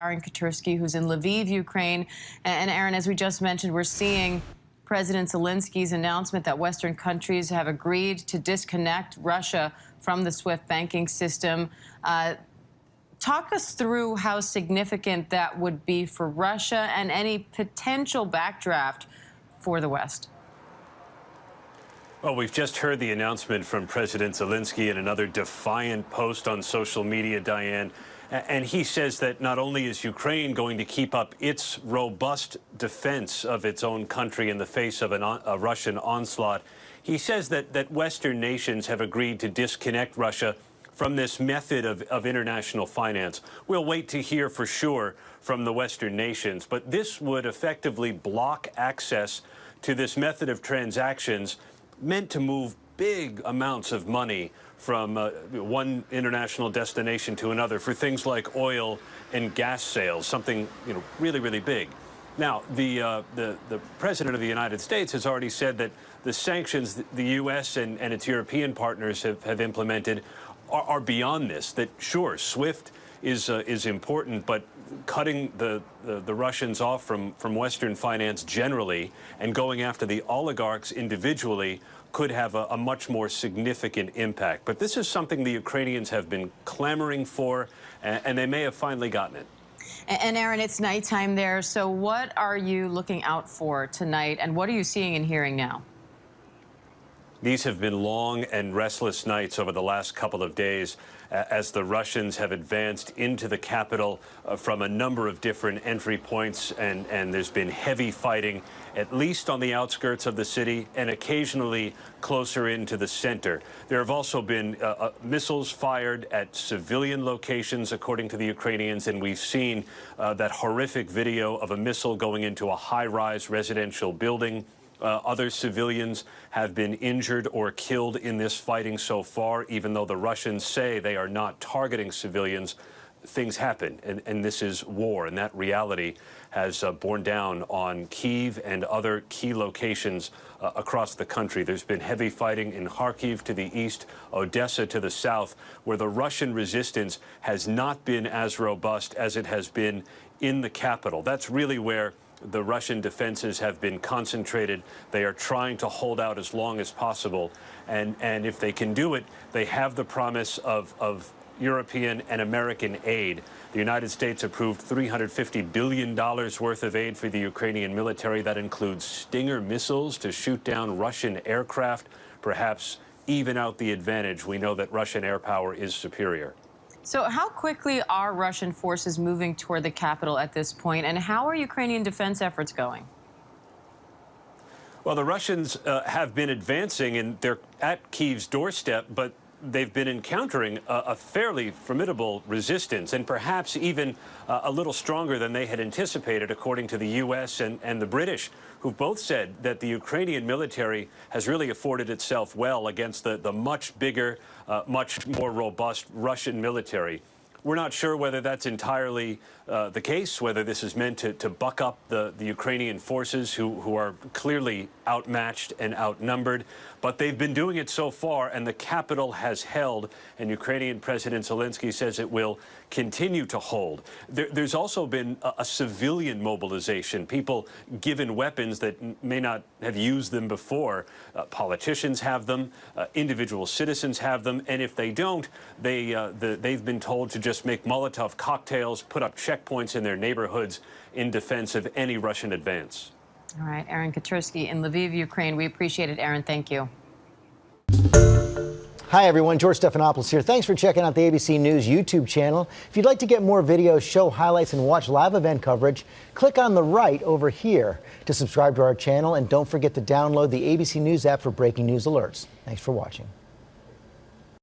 Aaron Katursky, who's in Lviv, Ukraine. And Aaron, as we just mentioned, we're seeing President Zelensky's announcement that Western countries have agreed to disconnect Russia from the SWIFT banking system. Talk us through how significant that would be for Russia and any potential backdraft for the West. Well, we've just heard the announcement from President Zelensky in another defiant post on social media, Diane. And he says that not only is Ukraine going to keep up its robust defense of its own country in the face of a Russian onslaught, he says that Western nations have agreed to disconnect Russia from this method of international finance. We'll wait to hear for sure from the Western nations, but this would effectively block access to this method of transactions meant to move big amounts of money from one international destination to another for things like oil and gas sales, something really, really big. Now, the President of the United States has already said that the sanctions the U.S. and its European partners have implemented are beyond this, that sure, SWIFT is important, but cutting the Russians off from Western finance generally and going after the oligarchs individually could have a much more significant impact. But this is something the Ukrainians have been clamoring for, and they may have finally gotten it. And Aaron, it's nighttime there, so what are you looking out for tonight, and what are you seeing and hearing now? These have been long and restless nights over the last couple of days as the Russians have advanced into the capital from a number of different entry points, and there's been heavy fighting, at least on the outskirts of the city and occasionally closer into the center. There have also been missiles fired at civilian locations, according to the Ukrainians, and we've seen that horrific video of a missile going into a high-rise residential building. Other civilians have been injured or killed in this fighting so far, even though the Russians say they are not targeting civilians. Things happen, and this is war, and that reality has borne down on Kyiv and other key locations across the country. There's been heavy fighting in Kharkiv to the east, Odessa to the south, where the Russian resistance has not been as robust as it has been in the capital. That's really where the Russian defenses have been concentrated. They are trying to hold out as long as possible. And if they can do it, they have the promise of European and American aid. The United States approved $350 billion worth of aid for the Ukrainian military. That includes Stinger missiles to shoot down Russian aircraft, perhaps even out the advantage. We know that Russian air power is superior. So how quickly are Russian forces moving toward the capital at this point, and how are Ukrainian defense efforts going? Well, the Russians have been advancing, and they're at Kyiv's doorstep, but they've been encountering a fairly formidable resistance, and perhaps even a little stronger than they had anticipated, according to the U.S. and the British, who both said that the Ukrainian military has really afforded itself well against the much bigger, much more robust Russian military. We're not sure whether that's entirely the case, whether this is meant to buck up the Ukrainian forces who are clearly outmatched and outnumbered. But they've been doing it so far, and the capital has held, and Ukrainian President Zelensky says it will continue to hold. There's also been a civilian mobilization, people given weapons that may not have used them before. Politicians have them, individual citizens have them, and if they don't, they've been told to just make Molotov cocktails, put up checkpoints in their neighborhoods in defense of any Russian advance. All right, Aaron Katursky in Lviv, Ukraine. We appreciate it, Aaron. Thank you. Hi, everyone. George Stephanopoulos here. Thanks for checking out the ABC News YouTube channel. If you'd like to get more videos, show highlights, and watch live event coverage, click on the right over here to subscribe to our channel. And don't forget to download the ABC News app for breaking news alerts. Thanks for watching.